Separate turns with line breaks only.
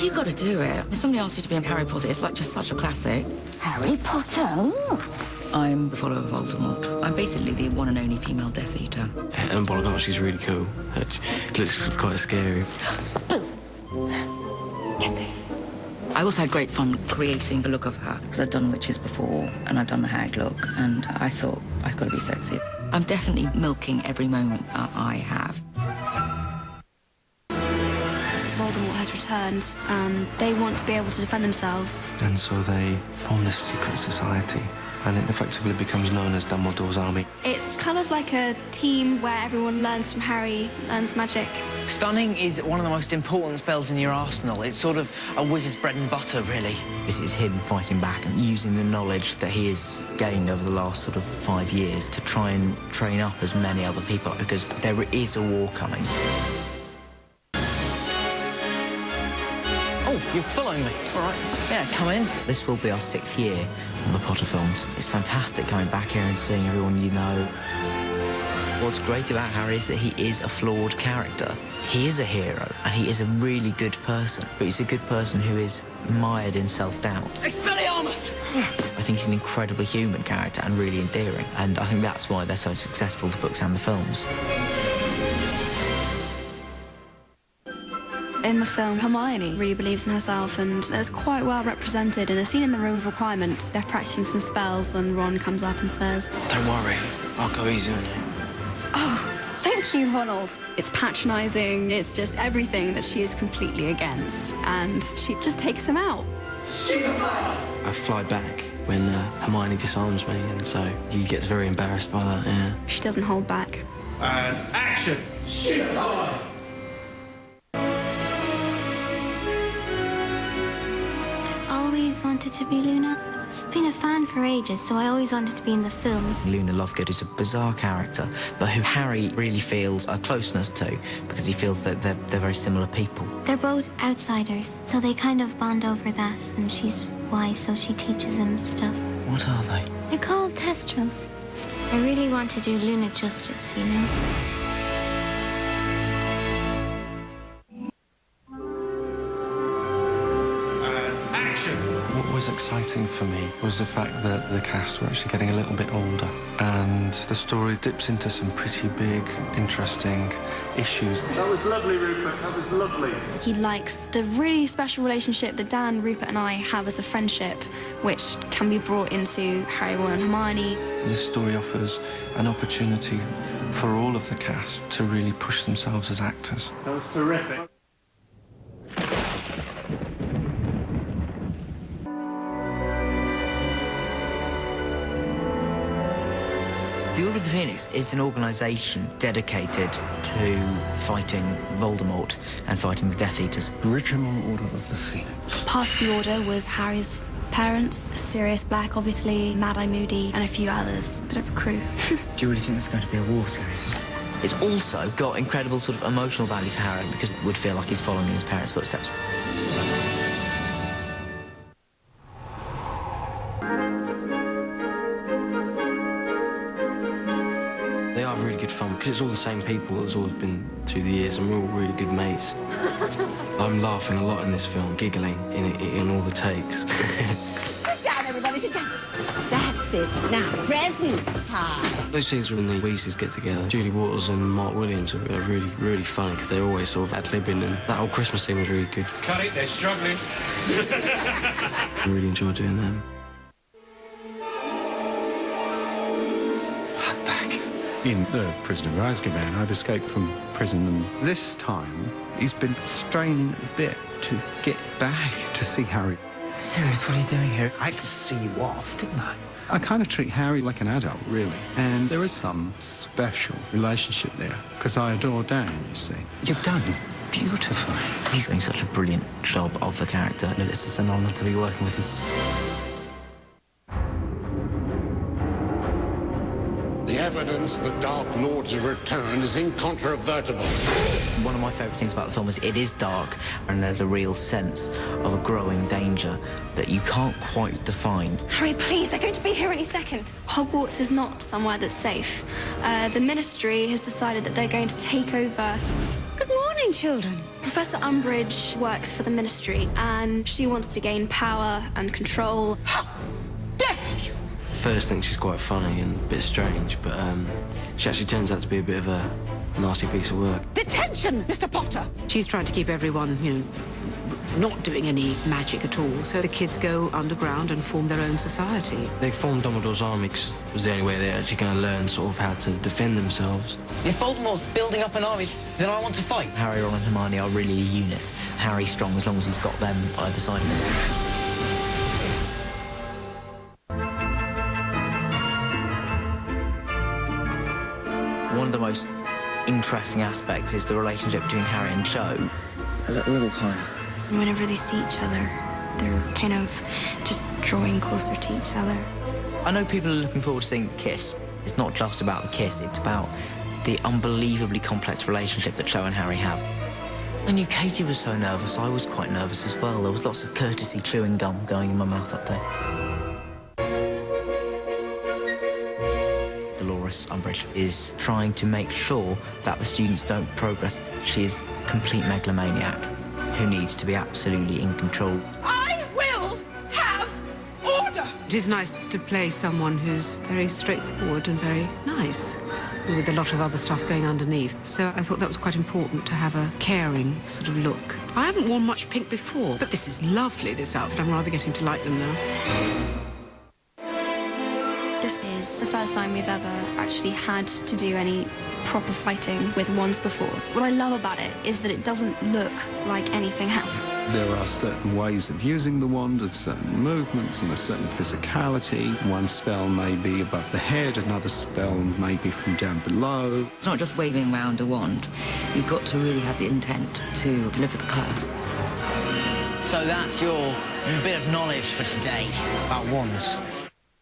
You got to do it. If somebody asks you to be in Harry Potter, it's like just such a classic.
Harry Potter?
I'm the follower of Voldemort. I'm basically the one and only female Death Eater.
And by God, she's really cool. It looks quite scary.
Yes, sir. I also had great fun creating the look of her, because I'd done witches before, and I'd done the hag look, and I thought, I've got to be sexy. I'm definitely milking every moment that I have.
Voldemort has returned, and they want to be able to defend themselves.
And so they form this secret society, and it effectively becomes known as Dumbledore's Army.
It's kind of like a team where everyone learns from Harry, learns magic.
Stunning is one of the most important spells in your arsenal. It's sort of a wizard's bread and butter, really.
This is him fighting back and using the knowledge that he has gained over the last sort of 5 years to try and train up as many other people, because there is a war coming.
Oh, you're following me. All right. Yeah, come in.
This will be our 6th year on the Potter films. It's fantastic coming back here and seeing everyone you know. What's great about Harry is that he is a flawed character. He is a hero, and he is a really good person, but he's a good person who is mired in self-doubt.
Expelliarmus!
I think he's an incredibly human character and really endearing, and I think that's why they're so successful, the books and the films.
In the film, Hermione really believes in herself, and it's quite well represented in a scene in the Room of Requirement. They're practicing some spells, and Ron comes up and says,
Don't worry, I'll go easy on you.
"Oh, thank you, Ronald." It's patronising, it's just everything that she is completely against, and she just takes him out.
I fly back when Hermione disarms me, and so he gets very embarrassed by that, yeah.
She doesn't hold back.
And action!
Always wanted to be Luna. I've been a fan for ages, so I always wanted to be in the films.
Luna Lovegood is a bizarre character, but who Harry really feels a closeness to, because he feels that they're very similar people.
They're both outsiders, so they kind of bond over that, and she's wise, so she teaches them stuff.
What are they?
They're called Thestrals. I really want to do Luna justice, you know?
What was exciting for me was the fact that the cast were actually getting a little bit older, and the story dips into some pretty big, interesting issues.
That was lovely, Rupert. That was lovely.
He likes the really special relationship that Dan, Rupert and I have as a friendship, which can be brought into Harry, Ron and Hermione.
This story offers an opportunity for all of the cast to really push themselves as actors.
That was terrific.
The Order of the Phoenix is an organisation dedicated to fighting Voldemort and fighting the Death Eaters.
Original Order of the Phoenix.
Part of the Order was Harry's parents, Sirius Black, obviously, Mad-Eye Moody, and a few others. Bit of a crew.
Do you really think there's going to be a war series? It's also got incredible sort of emotional value for Harry, because it would feel like he's following in his parents' footsteps.
They are really good fun, because it's all the same people that's always been through the years, and we're all really good mates. I'm laughing a lot in this film, giggling in all the takes.
Sit down, everybody, sit down. That's it. Now, present time.
Those scenes when the Weasleys get together, Julie Waters and Mark Williams are really, really funny, because they're always sort of ad-libbing, and that whole Christmas scene was really good.
Cut it, they're struggling.
I really enjoy doing them.
In The Prisoner of Azkaban, I've escaped from prison, and this time he's been straining at the bit to get back to see Harry.
Sirius, what are you doing here?
I had to see you off, didn't I? I kind of treat Harry like an adult, really. And there is some special relationship there, because I adore Dan, you see. You've done beautifully.
He's doing such a brilliant job of the character, and it's just an honour to be working with him.
The evidence the Dark Lord's return is incontrovertible.
One of my favourite things about the film is it is dark, and there's a real sense of a growing danger that you can't quite define.
Harry, please, they're going to be here any second. Hogwarts is not somewhere that's safe. The Ministry has decided that they're going to take over. Good morning, children? Professor Umbridge works for the Ministry, and she wants to gain power and control.
First think she's quite funny and a bit strange, but she actually turns out to be a bit of a nasty piece of work.
Detention, Mr. Potter!
She's trying to keep everyone, not doing any magic at all, so the kids go underground and form their own society.
They formed Dumbledore's army because it was the only way they're actually going to learn sort of how to defend themselves.
If Voldemort's building up an army, then I want to fight. Harry, Ron and Hermione are really a unit. Harry's strong as long as he's got them either side of him. One of the most interesting aspects is the relationship between Harry and Cho.
A little higher.
Whenever they see each other, they're kind of just drawing closer to each other.
I know people are looking forward to seeing the kiss. It's not just about the kiss, it's about the unbelievably complex relationship that Cho and Harry have. I knew Katie was so nervous, I was quite nervous as well. There was lots of courtesy chewing gum going in my mouth that day. Dolores Umbridge is trying to make sure that the students don't progress. She is a complete megalomaniac who needs to be absolutely in control.
I will have order!
It is nice to play someone who's very straightforward and very nice, with a lot of other stuff going underneath. So I thought that was quite important to have a caring sort of look. I haven't worn much pink before, but this is lovely, this outfit. I'm rather getting to like them now.
This is the first time we've ever actually had to do any proper fighting with wands before. What I love about it is that it doesn't look like anything else.
There are certain ways of using the wand, and certain movements, and a certain physicality. One spell may be above the head, another spell may be from down below.
It's not just waving around a wand. You've got to really have the intent to deliver the curse.
So that's your bit of knowledge for today about wands.